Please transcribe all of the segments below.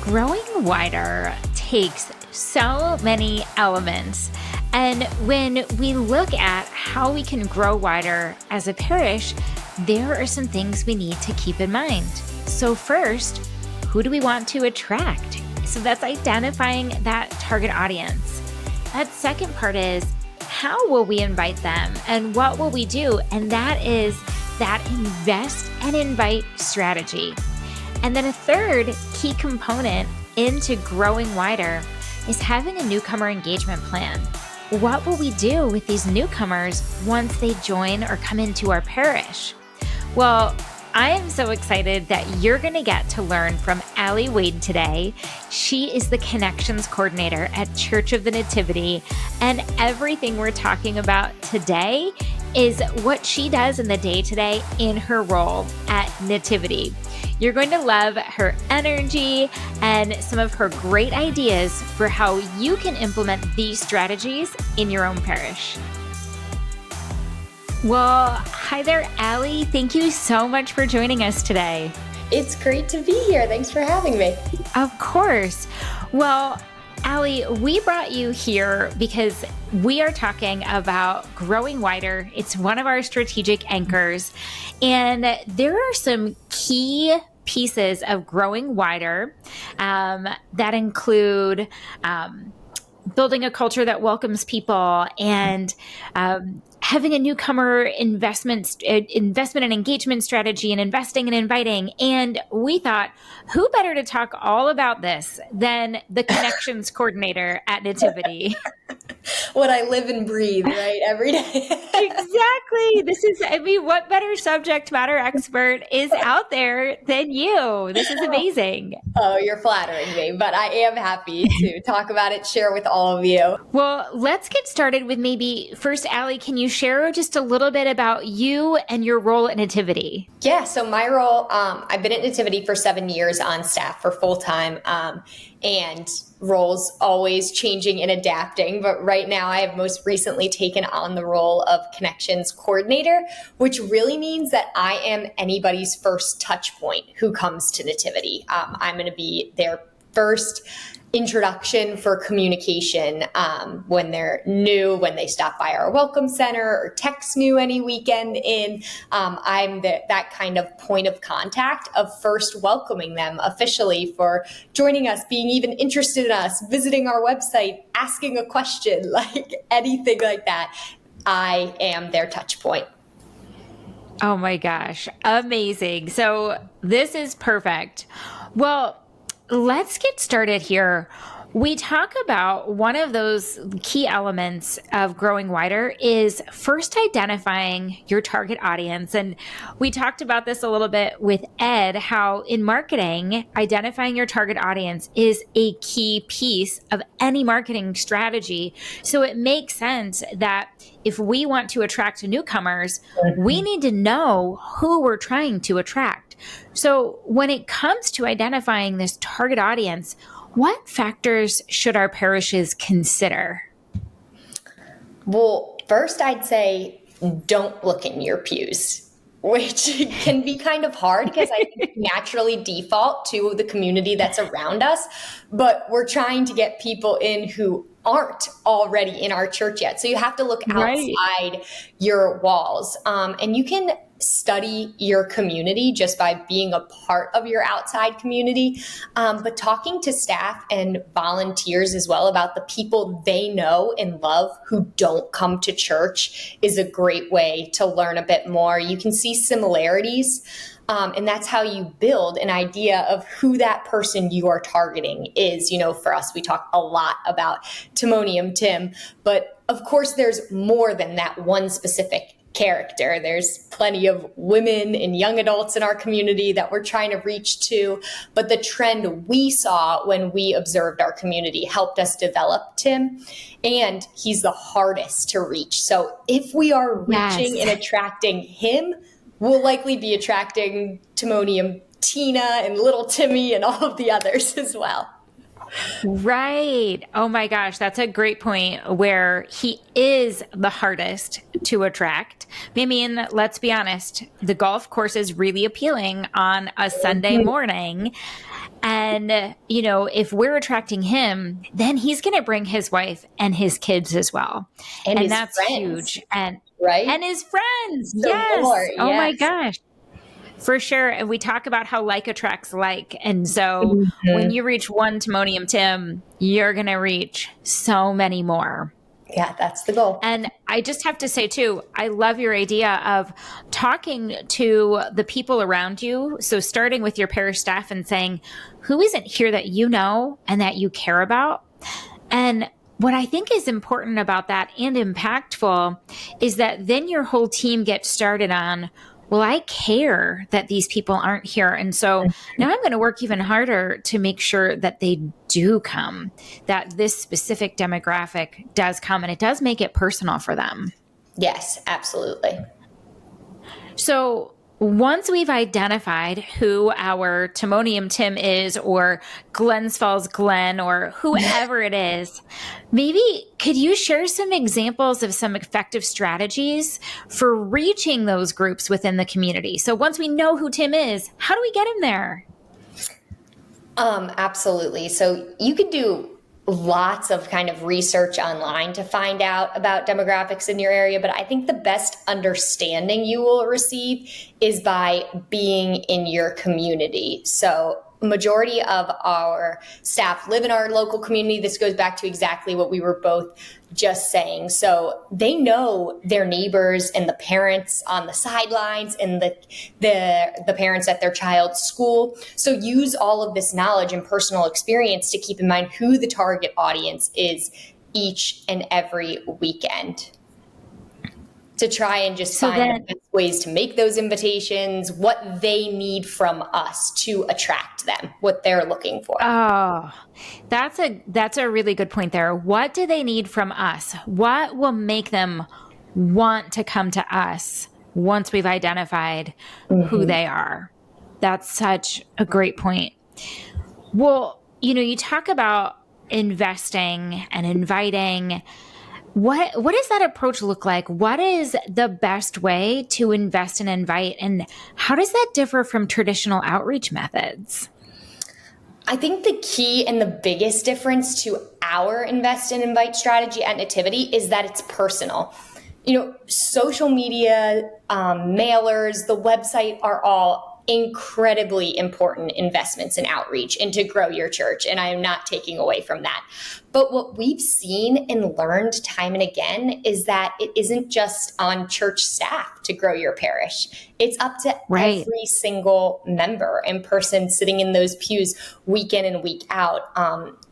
Growing wider takes so many elements. And when we look at how we can grow wider as a parish, there are some things we need to keep in mind. So first, who do we want to attract? So that's identifying that target audience. That second part is, how will we invite them and what will we do? And that is that invest and invite strategy. And then a third key component into growing wider is having a newcomer engagement plan. What will we do with these newcomers once they join or come into our parish? Well, I am so excited that you're going to get to learn from Allie Wade today. She is the Connections Coordinator at Church of the Nativity, and everything we're talking about today is what she does in the day-to-day in her role at Nativity. You're going to love her energy and some of her great ideas for how you can implement these strategies in your own parish. Well, hi there, Allie. Thank you so much for joining us today. It's great to be here. Thanks for having me. Of course. Well, Allie, we brought you here because we are talking about growing wider. It's one of our strategic anchors. And there are some key pieces of growing wider that include building a culture that welcomes people and having a newcomer investment and engagement strategy and investing and inviting. And we thought, who better to talk all about this than the Connections Coordinator at Nativity? What I live and breathe, right? Every day. Exactly. What better subject matter expert is out there than you? This is amazing. Oh, you're flattering me, but I am happy to talk about it, share with all of you. Well, let's get started with maybe first, Allie, can you share just a little bit about you and your role at Nativity? Yeah, so my role, I've been at Nativity for 7 years on staff for full time, and roles always changing and adapting. But right now I have most recently taken on the role of Connections Coordinator, which really means that I am anybody's first touch point who comes to Nativity. I'm going to be their first introduction for communication when they're new, when they stop by our welcome center or text new any weekend in. I'm that kind of point of contact of first welcoming them officially for joining us, being even interested in us, visiting our website, asking a question, like anything like that. I am their touch point. Oh my gosh. Amazing. So this is perfect. Well, let's get started here. We talk about one of those key elements of growing wider is first identifying your target audience. And we talked about this a little bit with Ed, how in marketing, identifying your target audience is a key piece of any marketing strategy. So it makes sense that if we want to attract newcomers, we need to know who we're trying to attract. So when it comes to identifying this target audience, what factors should our parishes consider? Well, first I'd say don't look in your pews, which can be kind of hard because I think we naturally default to the community that's around us, but we're trying to get people in who aren't already in our church yet. So you have to look outside your walls, and you can study your community just by being a part of your outside community, but talking to staff and volunteers as well about the people they know and love who don't come to church is a great way to learn a bit more. You can see similarities, and that's how you build an idea of who that person you are targeting is. You know, for us, we talk a lot about Timonium Tim, but of course there's more than that one specific character. There's plenty of women and young adults in our community that we're trying to reach to, but the trend we saw when we observed our community helped us develop Tim, and he's the hardest to reach. So if we are reaching and attracting him, we'll likely be attracting Timonium Tina and little Timmy and all of the others as well. Right. Oh my gosh, that's a great point where he is the hardest to attract. I mean, let's be honest, the golf course is really appealing on a Sunday morning. And, if we're attracting him, then he's going to bring his wife and his kids as well. And And his that's friends, huge. And right? his friends. So more, Yes. Oh my yes. gosh. For sure. And we talk about how like attracts like. And so when Mhm. you reach one Timonium Tim, you're going to reach so many more. Yeah, that's the goal. And I just have to say, too, I love your idea of talking to the people around you. So starting with your parish staff and saying, who isn't here that you know and that you care about? And what I think is important about that and impactful is that then your whole team gets started on, well, I care that these people aren't here. And so now I'm going to work even harder to make sure that they do come, that this specific demographic does come, and it does make it personal for them. Yes, absolutely. So once we've identified who our Timonium Tim is, or Glens Falls Glen, or whoever it is, maybe could you share some examples of some effective strategies for reaching those groups within the community? So once we know who Tim is, how do we get him there? Absolutely. So you could do lots of kind of research online to find out about demographics in your area, but I think the best understanding you will receive is by being in your community. So majority of our staff live in our local community. This goes back to exactly what we were both just saying. So they know their neighbors and the parents on the sidelines and the parents at their child's school. So use all of this knowledge and personal experience to keep in mind who the target audience is each and every weekend, to try and just find the best ways to make those invitations, what they need from us to attract them, what they're looking for. Oh, that's a really good point there. What do they need from us? What will make them want to come to us once we've identified who they are? That's such a great point. Well, you talk about investing and inviting. What does that approach look like? What is the best way to invest and invite? And how does that differ from traditional outreach methods? I think the key and the biggest difference to our invest and invite strategy at Nativity is that it's personal. Social media, mailers, the website are all incredibly important investments in outreach and to grow your church. And I am not taking away from that. But what we've seen and learned time and again is that it isn't just on church staff to grow your parish. It's up to every single member and person sitting in those pews week in and week out.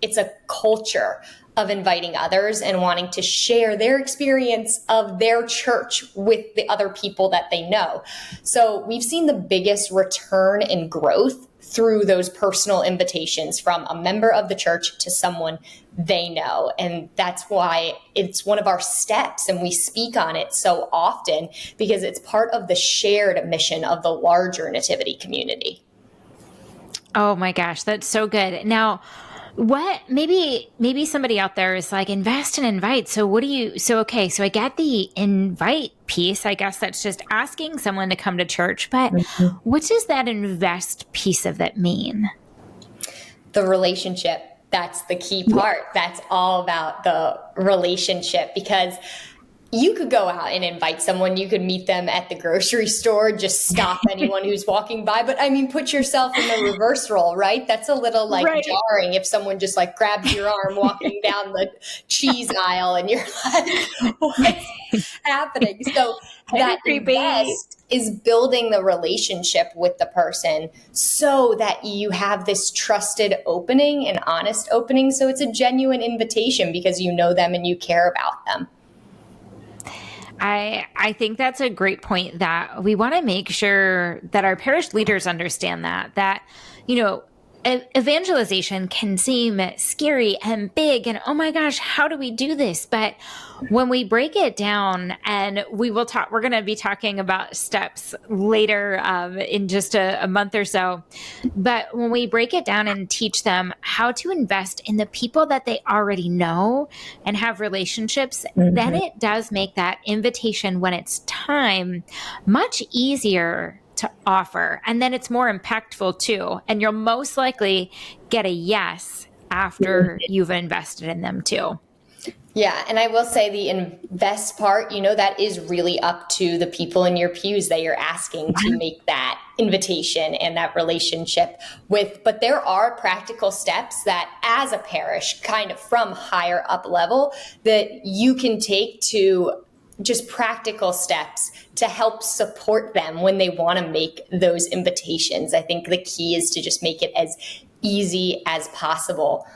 It's a culture of inviting others and wanting to share their experience of their church with the other people that they know. So we've seen the biggest return in growth through those personal invitations from a member of the church to someone they know. And that's why it's one of our steps, and we speak on it so often because it's part of the shared mission of the larger Nativity community. Oh my gosh, that's so good. Now, maybe somebody out there is like, invest and invite. So okay, so I get the invite piece. I guess that's just asking someone to come to church, but what does that invest piece of it mean? The relationship. That's the key part. That's all about the relationship, because you could go out and invite someone. You could meet them at the grocery store, just stop anyone who's walking by. But I mean, put yourself in the reverse role, right? That's a little jarring if someone just grabs your arm walking down the cheese aisle and you're like, what's happening? So that invest is building the relationship with the person so that you have this trusted opening and honest opening. So it's a genuine invitation because you know them and you care about them. I think that's a great point, that we want to make sure that our parish leaders understand that, evangelization can seem scary and big and, oh my gosh, how do we do this? But when we break it down, and we're going to be talking about steps later in just a month or so. But when we break it down and teach them how to invest in the people that they already know and have relationships, then it does make that invitation when it's time much easier to offer. And then it's more impactful too. And you'll most likely get a yes after you've invested in them too. Yeah. And I will say the invest part, that is really up to the people in your pews that you're asking to make that invitation and that relationship with. But there are practical steps that as a parish, kind of from higher up level, that you can take to just practical steps to help support them when they want to make those invitations. I think the key is to just make it as easy as possible.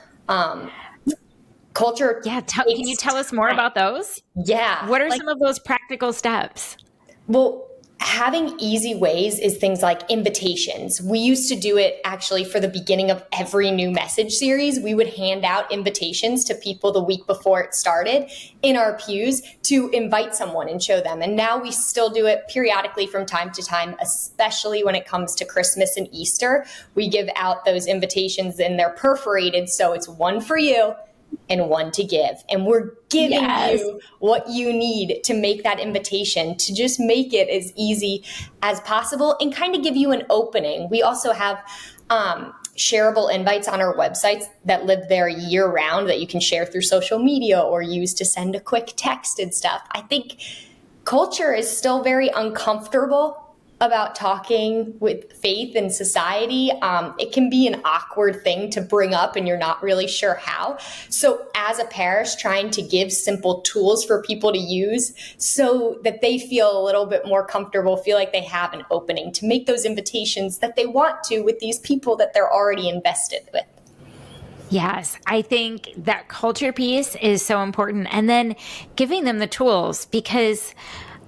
Culture. Yeah. Can you tell us more about those? Yeah. What are some of those practical steps? Well, having easy ways is things like invitations. We used to do it actually for the beginning of every new message series. We would hand out invitations to people the week before it started in our pews to invite someone and show them. And now we still do it periodically from time to time, especially when it comes to Christmas and Easter. We give out those invitations and they're perforated. So it's one for you and one to give. And we're giving you what you need to make that invitation, to just make it as easy as possible and kind of give you an opening. We also have shareable invites on our websites that live there year round that you can share through social media or use to send a quick text and stuff. I think culture is still very uncomfortable about talking with faith and society. It can be an awkward thing to bring up and you're not really sure how. So as a parish, trying to give simple tools for people to use so that they feel a little bit more comfortable, feel like they have an opening to make those invitations that they want to with these people that they're already invested with. Yes, I think that culture piece is so important. And then giving them the tools, because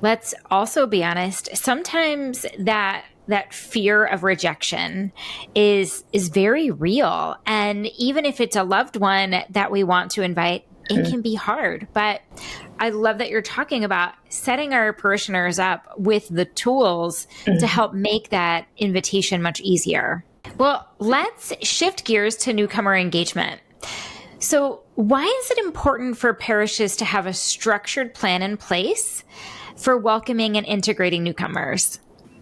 let's also be honest, sometimes that fear of rejection is very real. And even if it's a loved one that we want to invite, it can be hard. But I love that you're talking about setting our parishioners up with the tools to help make that invitation much easier. Well, let's shift gears to newcomer engagement. So why is it important for parishes to have a structured plan in place for welcoming and integrating newcomers?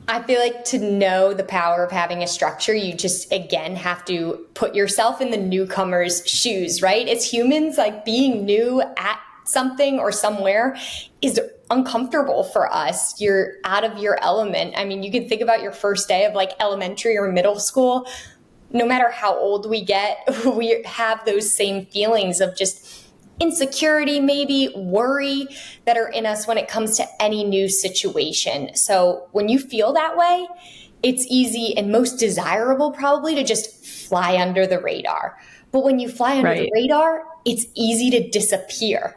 I feel like to know the power of having a structure, you just, again, have to put yourself in the newcomer's shoes, right? As humans, like being new at something or somewhere is uncomfortable for us. You're out of your element. I mean, you can think about your first day of like elementary or middle school. No matter how old we get, we have those same feelings of just insecurity, maybe worry that are in us when it comes to any new situation. So when you feel that way, it's easy and most desirable probably to just fly under the radar. But when you fly under the radar, it's easy to disappear.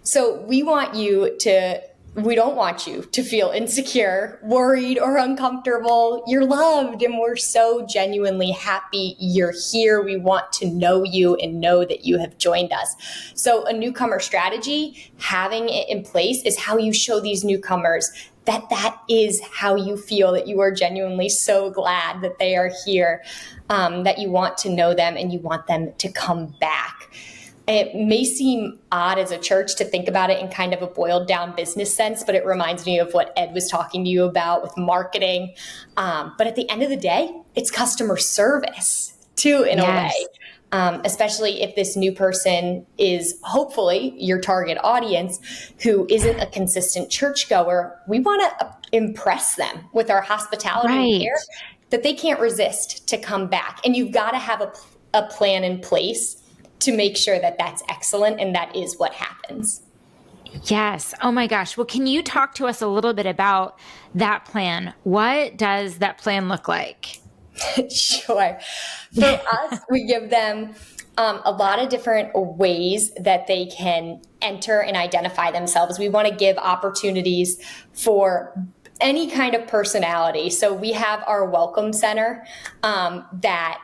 So we don't want you to feel insecure, worried, or uncomfortable. You're loved, and we're so genuinely happy you're here. We want to know you and know that you have joined us. So a newcomer strategy, having it in place, is how you show these newcomers that is how you feel, that you are genuinely so glad that they are here, that you want to know them and you want them to come back. It may seem odd as a church to think about it in kind of a boiled down business sense, but it reminds me of what Ed was talking to you about with marketing. But at the end of the day, it's customer service too, in a way. Especially if this new person is hopefully your target audience who isn't a consistent churchgoer. We want to impress them with our hospitality and care that they can't resist to come back. And you've got to have a plan in place to make sure that that's excellent and that is what happens. Yes. Oh my gosh. Well, can you talk to us a little bit about that plan? What does that plan look like? Sure. For us, we give them a lot of different ways that they can enter and identify themselves. We want to give opportunities for any kind of personality. So we have our welcome center that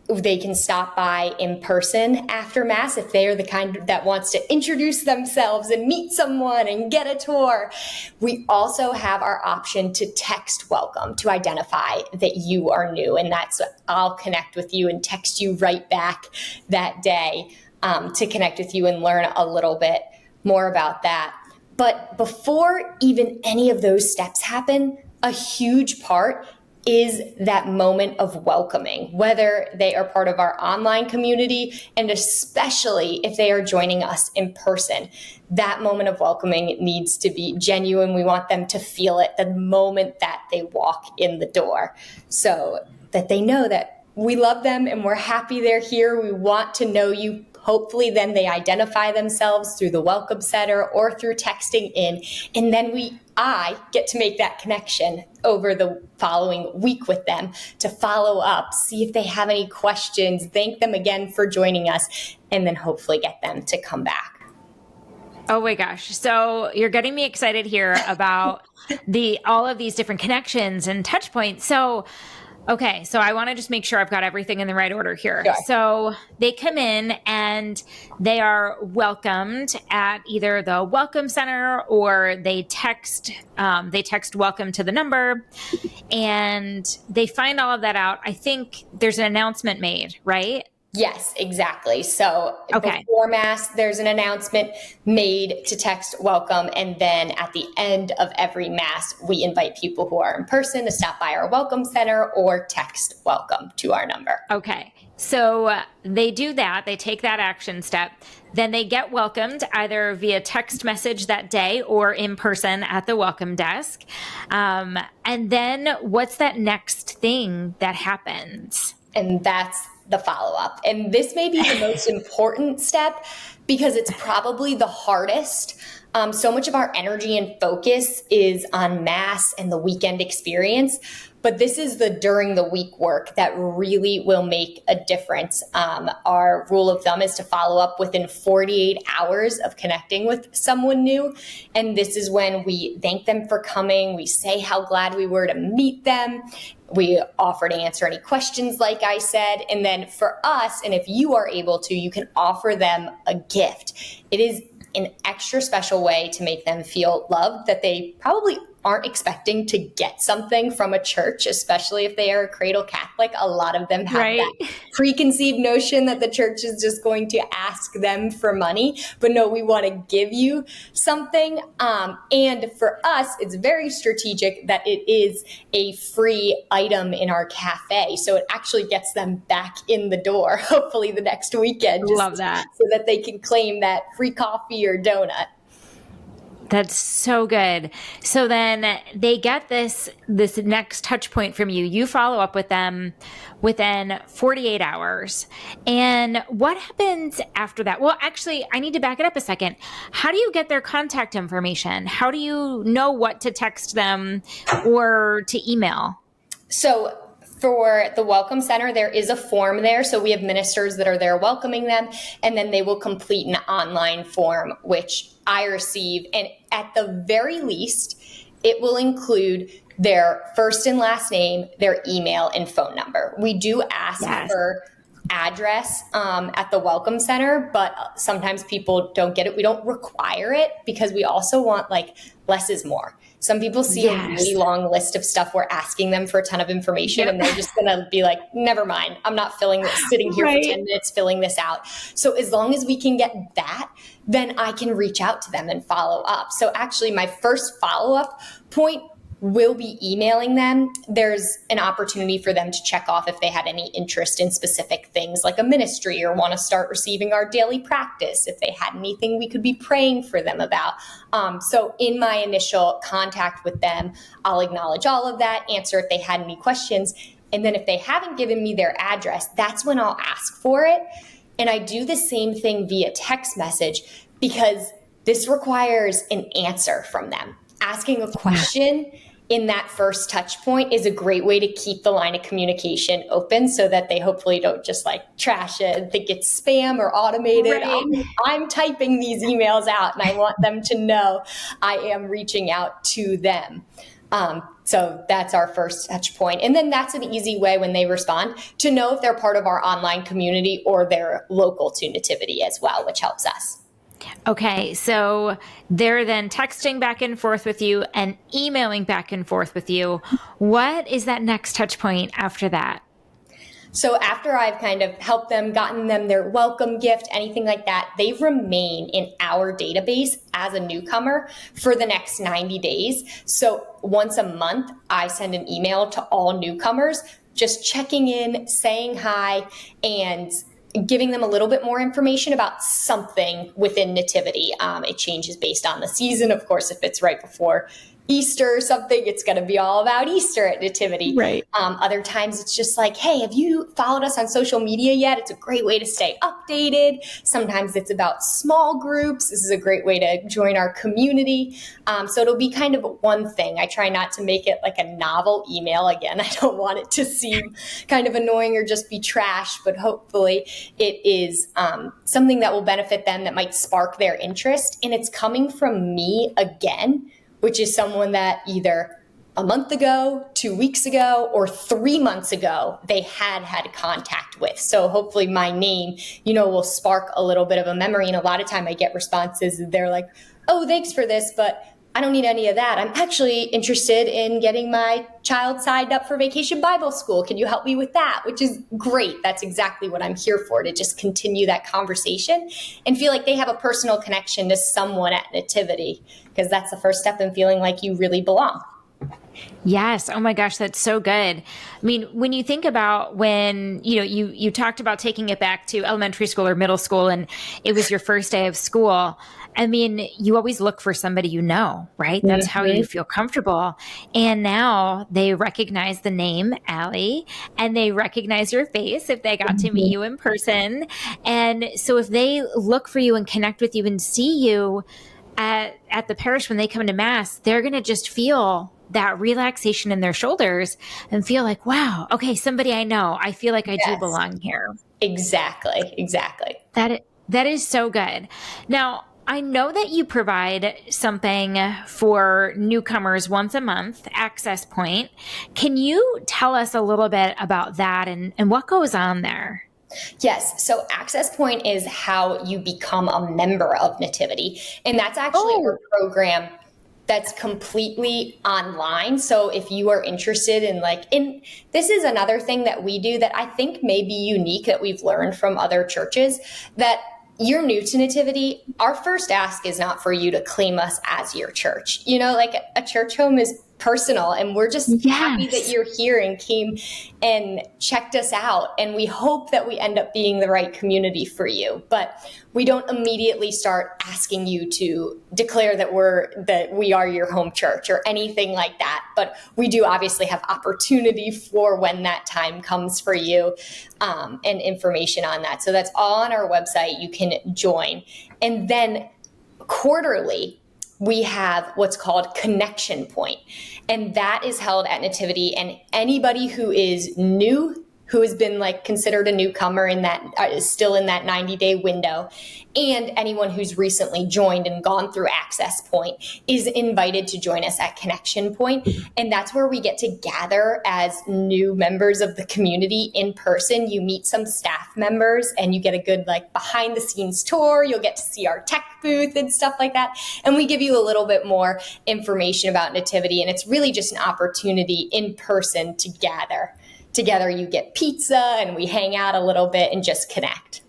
They can stop by in person after Mass if they are the kind that wants to introduce themselves and meet someone and get a tour. We also have our option to text welcome to identify that you are new. And that's, I'll connect with you and text you right back that day to connect with you and learn a little bit more about that. But before even any of those steps happen, a huge part is that moment of welcoming, whether they are part of our online community, and especially if they are joining us in person. That moment of welcoming needs to be genuine. We want them to feel it the moment that they walk in the door, so that they know that we love them and we're happy they're here. We want to know you. Hopefully then they identify themselves through the welcome center or through texting in. And then I get to make that connection over the following week with them to follow up, see if they have any questions, thank them again for joining us, and then hopefully get them to come back. Oh my gosh. So you're getting me excited here about all of these different connections and touch points. So okay, so I want to just make sure I've got everything in the right order here. Sure. So they come in and they are welcomed at either the welcome center or they text welcome to the number, and they find all of that out. I think there's an announcement made, right? Yes, exactly. So Okay. Before Mass, there's an announcement made to text welcome. And then at the end of every Mass, we invite people who are in person to stop by our welcome center or text welcome to our number. Okay. So they do that. They take that action step. Then they get welcomed either via text message that day or in person at the welcome desk. And then what's that next thing that happens? And that's the follow-up. And this may be the most important step because it's probably the hardest. So much of our energy and focus is on Mass and the weekend experience, but this is the during the week work that really will make a difference. Our rule of thumb is to follow up within 48 hours of connecting with someone new. And this is when we thank them for coming. We say how glad we were to meet them. We offer to answer any questions, like I said. And then for us, and if you are able to, you can offer them a gift. It is an extra special way to make them feel loved that they probably aren't expecting to get something from a church, especially if they are a cradle Catholic. A lot of them have that preconceived notion that the church is just going to ask them for money. But no, we want to give you something. And for us, it's very strategic that it is a free item in our cafe. So it actually gets them back in the door, hopefully the next weekend. Love that. So that they can claim that free coffee or donut. That's so good. So then they get this next touch point from you. You follow up with them within 48 hours. And what happens after that? Well, actually, I need to back it up a second. How do you get their contact information? How do you know what to text them or to email? So for the Welcome Center, there is a form there. So we have ministers that are there welcoming them, and then they will complete an online form, which I receive. And at the very least, it will include their first and last name, their email, and phone number. We do ask for address at the Welcome Center, but sometimes people don't get it. We don't require it because we also want less is more. Some people see a really long list of stuff we're asking them for a ton of information, and they're just going to be like, never mind, I'm not sitting here for 10 minutes filling this out. So as long as we can get that, then I can reach out to them and follow up. So actually my first follow-up point will be emailing them. There's an opportunity for them to check off if they had any interest in specific things like a ministry or want to start receiving our daily practice, if they had anything we could be praying for them about. So in my initial contact with them, I'll acknowledge all of that, answer if they had any questions. And then if they haven't given me their address, that's when I'll ask for it. And I do the same thing via text message because this requires an answer from them. Asking a question in that first touch point is a great way to keep the line of communication open so that they hopefully don't just trash it and think it's spam or automated. I'm typing these emails out and I want them to know I am reaching out to them. So that's our first touch point. And then that's an easy way when they respond to know if they're part of our online community or they're local to Nativity as well, which helps us. Okay, so they're then texting back and forth with you and emailing back and forth with you. What is that next touch point after that? So after I've kind of helped them, gotten them their welcome gift, anything like that, they remain in our database as a newcomer for the next 90 days. So once a month, I send an email to all newcomers, just checking in, saying hi, and giving them a little bit more information about something within Nativity. It changes based on the season. Of course, if it's right before Easter or something, it's going to be all about Easter at Nativity. Right. Other times it's just like, hey, have you followed us on social media yet? It's a great way to stay updated. Sometimes it's about small groups. This is a great way to join our community. So it'll be kind of one thing. I try not to make it like a novel email. Again, I don't want it to seem kind of annoying or just be trash, but hopefully it is something that will benefit them, that might spark their interest. And it's coming from me again, which is someone that either a month ago, 2 weeks ago, or 3 months ago, they had contact with. So hopefully my name, will spark a little bit of a memory. And a lot of time I get responses, they're like, oh, thanks for this, but I don't need any of that. I'm actually interested in getting my child signed up for Vacation Bible School. Can you help me with that? Which is great. That's exactly what I'm here for, to just continue that conversation and feel like they have a personal connection to someone at Nativity, because that's the first step in feeling like you really belong. Yes. Oh my gosh, that's so good. I mean, when you think about when, you talked about taking it back to elementary school or middle school and it was your first day of school. I mean, you always look for somebody right? That's how you feel comfortable. And now they recognize the name Allie and they recognize your face if they got to meet you in person. And so if they look for you and connect with you and see you at the parish when they come to Mass, they're going to just feel that relaxation in their shoulders and feel like, wow, okay, somebody I know. I feel like I do belong here. Exactly. That is so good. Now, I know that you provide something for newcomers once a month, Access Point. Can you tell us a little bit about that and what goes on there? Yes. So Access Point is how you become a member of Nativity. And that's actually a program that's completely online. So if you are interested in this is another thing that we do that I think may be unique, that we've learned from other churches, that you're new to Nativity. Our first ask is not for you to claim us as your church. A church home is personal, and we're just happy that you're here and came and checked us out. And we hope that we end up being the right community for you. But we don't immediately start asking you to declare that we are your home church or anything like that. But we do obviously have opportunity for when that time comes for you, and information on that. So that's all on our website. You can join. And then quarterly, we have what's called Connection Point. And that is held at Nativity. And anybody who is new, who has been considered a newcomer in that is still in that 90-day window, and anyone who's recently joined and gone through Access Point is invited to join us at Connection Point. And that's where we get to gather as new members of the community in person. You meet some staff members and you get a good behind the scenes tour. You'll get to see our tech booth and stuff like that. And we give you a little bit more information about Nativity. And it's really just an opportunity in person to gather. Together, you get pizza and we hang out a little bit and just connect.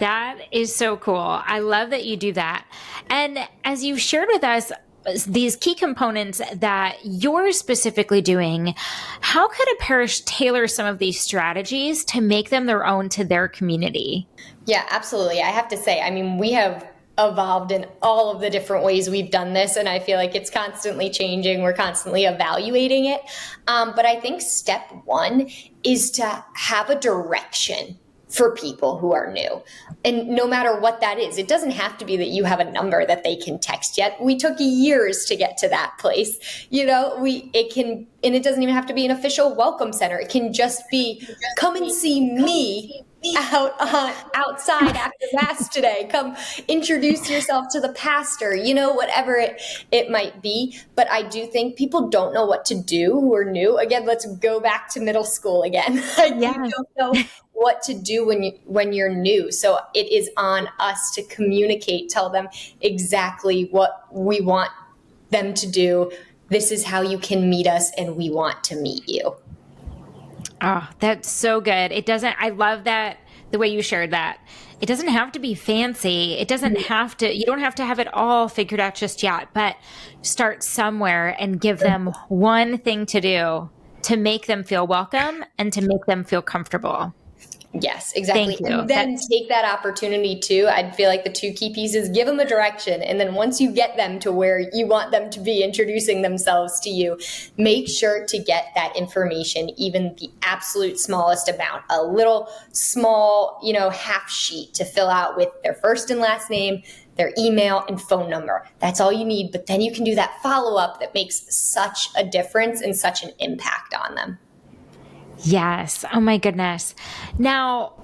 That is so cool. I love that you do that. And as you've shared with us these key components that you're specifically doing, how could a parish tailor some of these strategies to make them their own to their community? Yeah, absolutely. I have to say, we have evolved in all of the different ways we've done this, and I feel like it's constantly changing. We're constantly evaluating it. But I think step one is to have a direction for people who are new. And no matter what that is, it doesn't have to be that you have a number that they can text yet. We took years to get to that place. And it doesn't even have to be an official welcome center. It can just be, come and see me outside after mass today. Come introduce yourself to the pastor, whatever it might be. But I do think people don't know what to do who are new. Again, let's go back to middle school again. You don't know what to do when you're new. So it is on us to communicate, tell them exactly what we want them to do. This is how you can meet us, and we want to meet you. Oh, that's so good. I love that, the way you shared that. It doesn't have to be fancy. You don't have to have it all figured out just yet, but start somewhere and give them one thing to do to make them feel welcome and to make them feel comfortable. Yes, exactly. Thank you. And then take that opportunity too. I'd feel like the two key pieces, give them a direction. And then once you get them to where you want them to be introducing themselves to you, make sure to get that information, even the absolute smallest amount, a little small, half sheet to fill out with their first and last name, their email and phone number. That's all you need. But then you can do that follow-up that makes such a difference and such an impact on them. Yes. Oh my goodness. Now,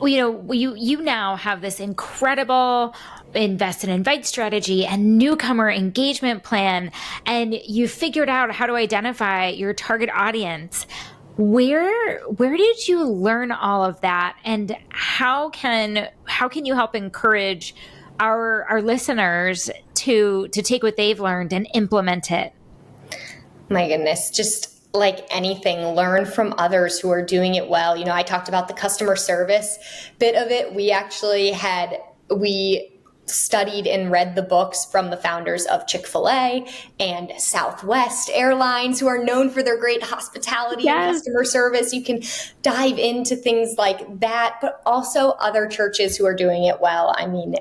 you now have this incredible invest and invite strategy and newcomer engagement plan, and you figured out how to identify your target audience. Where did you learn all of that, and how can you help encourage our listeners to take what they've learned and implement it? My goodness, just like anything, learn from others who are doing it well. I talked about the customer service bit of it. We studied and read the books from the founders of Chick-fil-A and Southwest Airlines, who are known for their great hospitality and customer service. You can dive into things like that, but also other churches who are doing it well. I mean,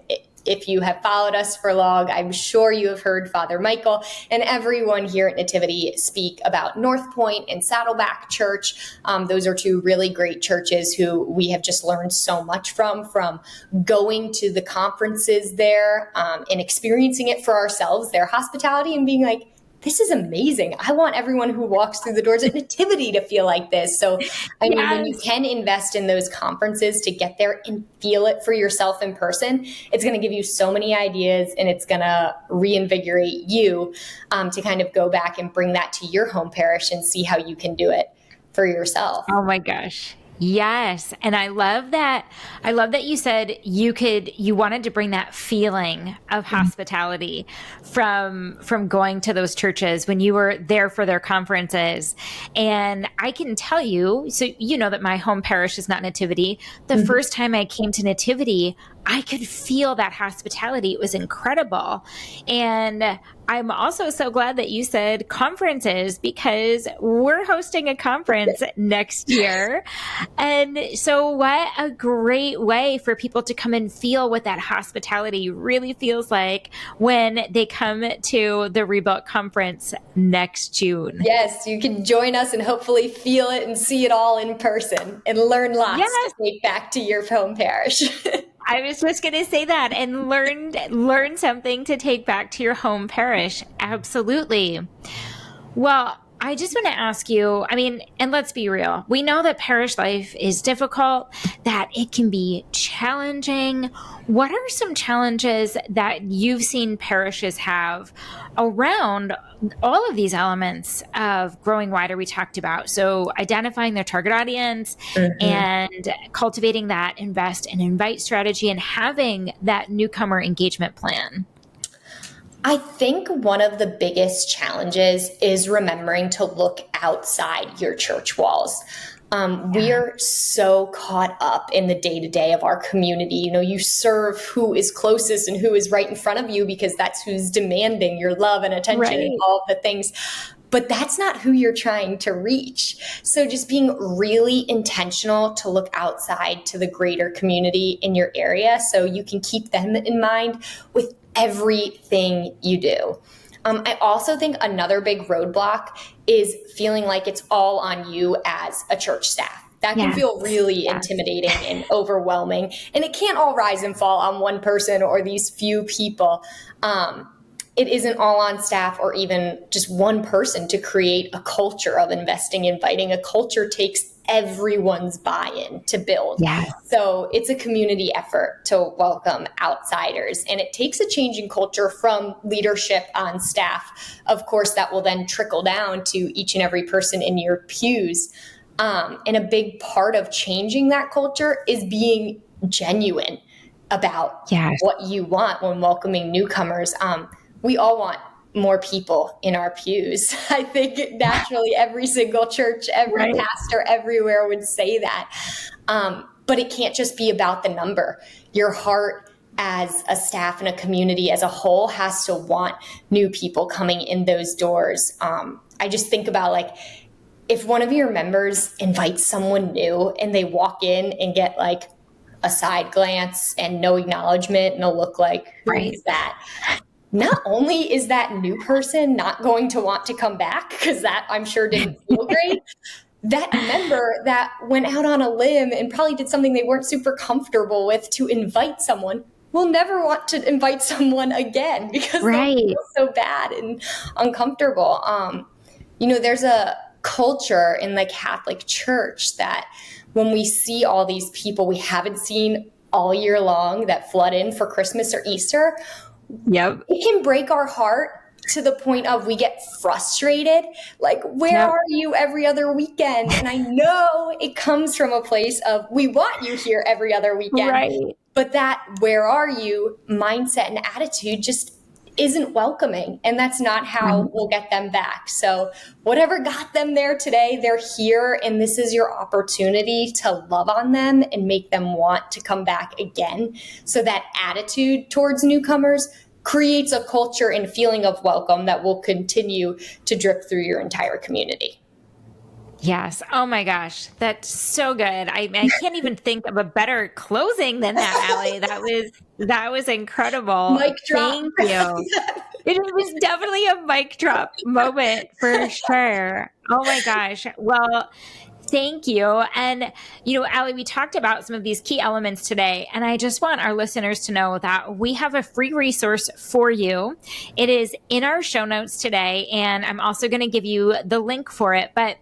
if you have followed us for long, I'm sure you have heard Father Michael and everyone here at Nativity speak about North Point and Saddleback Church. Those are two really great churches who we have just learned so much from going to the conferences there and experiencing it for ourselves, their hospitality, and being like, this is amazing. I want everyone who walks through the doors at Nativity to feel like this. So, when you can invest in those conferences to get there and feel it for yourself in person, it's going to give you so many ideas, and it's going to reinvigorate you to kind of go back and bring that to your home parish and see how you can do it for yourself. Oh my gosh. Yes. And I love that you said you wanted to bring that feeling of hospitality from going to those churches when you were there for their conferences. And I can tell you, so that my home parish is not Nativity. The first time I came to Nativity, I could feel that hospitality. It was incredible. And I'm also so glad that you said conferences, because we're hosting a conference next year. And so what a great way for people to come and feel what that hospitality really feels like when they come to the Rebook conference next June. Yes, you can join us and hopefully feel it and see it all in person and learn lots to take back to your home parish. I was just going to say that, and learn something to take back to your home parish. Absolutely. Well, I just want to ask you, and let's be real. We know that parish life is difficult, that it can be challenging. What are some challenges that you've seen parishes have around all of these elements of growing wider we talked about? So identifying their target audience and cultivating that invest and invite strategy and having that newcomer engagement plan. I think one of the biggest challenges is remembering to look outside your church walls. We are so caught up in the day-to-day of our community. You serve who is closest and who is right in front of you, because that's who's demanding your love and attention and all of the things. But that's not who you're trying to reach. So just being really intentional to look outside to the greater community in your area so you can keep them in mind with everything you do. I also think another big roadblock is feeling like it's all on you as a church staff. That can Yes. feel really Yes. intimidating and overwhelming. And it can't all rise and fall on one person or these few people. It isn't all on staff or even just one person to create a culture of investing, inviting. A culture takes everyone's buy-in to build. Yes. So it's a community effort to welcome outsiders, and it takes a change in culture from leadership on staff. Of course, that will then trickle down to each and every person in your pews. And a big part of changing that culture is being genuine about Yes. what you want when welcoming newcomers. We all want more people in our pews. I think naturally every single church, every Right. pastor everywhere would say that. But it can't just be about the number. Your heart as a staff and a community as a whole has to want new people coming in those doors. I just think about, like, if one of your members invites someone new and they walk in and get like a side glance and no acknowledgement and a look like, who Right. is that? Not only is that new person not going to want to come back, because that I'm sure didn't feel great, that member that went out on a limb and probably did something they weren't super comfortable with to invite someone will never want to invite someone again because Right. they feel so bad and uncomfortable. There's a culture in the Catholic Church that when we see all these people we haven't seen all year long that flood in for Christmas or Easter, Yep. it can break our heart to the point of we get frustrated. Like, where Yep. are you every other weekend? And I know it comes from a place of we want you here every other weekend. Right. But that where are you mindset and attitude just isn't welcoming. And that's not how we'll get them back. So whatever got them there today, they're here. And this is your opportunity to love on them and make them want to come back again. So that attitude towards newcomers creates a culture and feeling of welcome that will continue to drip through your entire community. Yes. Oh my gosh. That's so good. I can't even think of a better closing than that, Allie. That was incredible. Mic drop. Thank you. It was definitely a mic drop moment for sure. Oh my gosh. Well, thank you. And, Allie, we talked about some of these key elements today, and I just want our listeners to know that we have a free resource for you. It is in our show notes today, and I'm also going to give you the link for it. But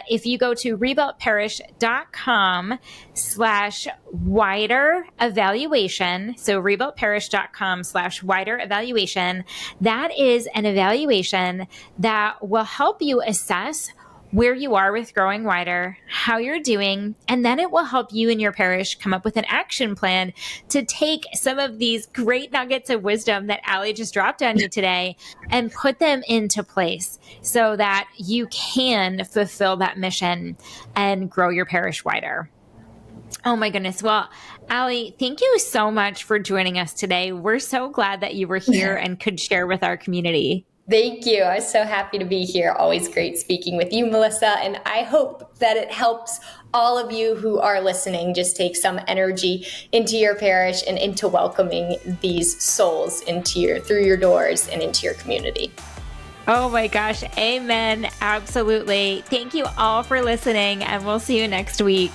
if you go to rebuiltparish.com/wider evaluation, so rebuiltparish.com/wider evaluation, that is an evaluation that will help you assess where you are with growing wider, how you're doing, and then it will help you and your parish come up with an action plan to take some of these great nuggets of wisdom that Allie just dropped on you today and put them into place so that you can fulfill that mission and grow your parish wider. Oh my goodness. Well, Allie, thank you so much for joining us today. We're so glad that you were here and could share with our community. Thank you. I was so happy to be here. Always great speaking with you, Melissa. And I hope that it helps all of you who are listening just take some energy into your parish and into welcoming these souls through your doors and into your community. Oh my gosh. Amen. Absolutely. Thank you all for listening, and we'll see you next week.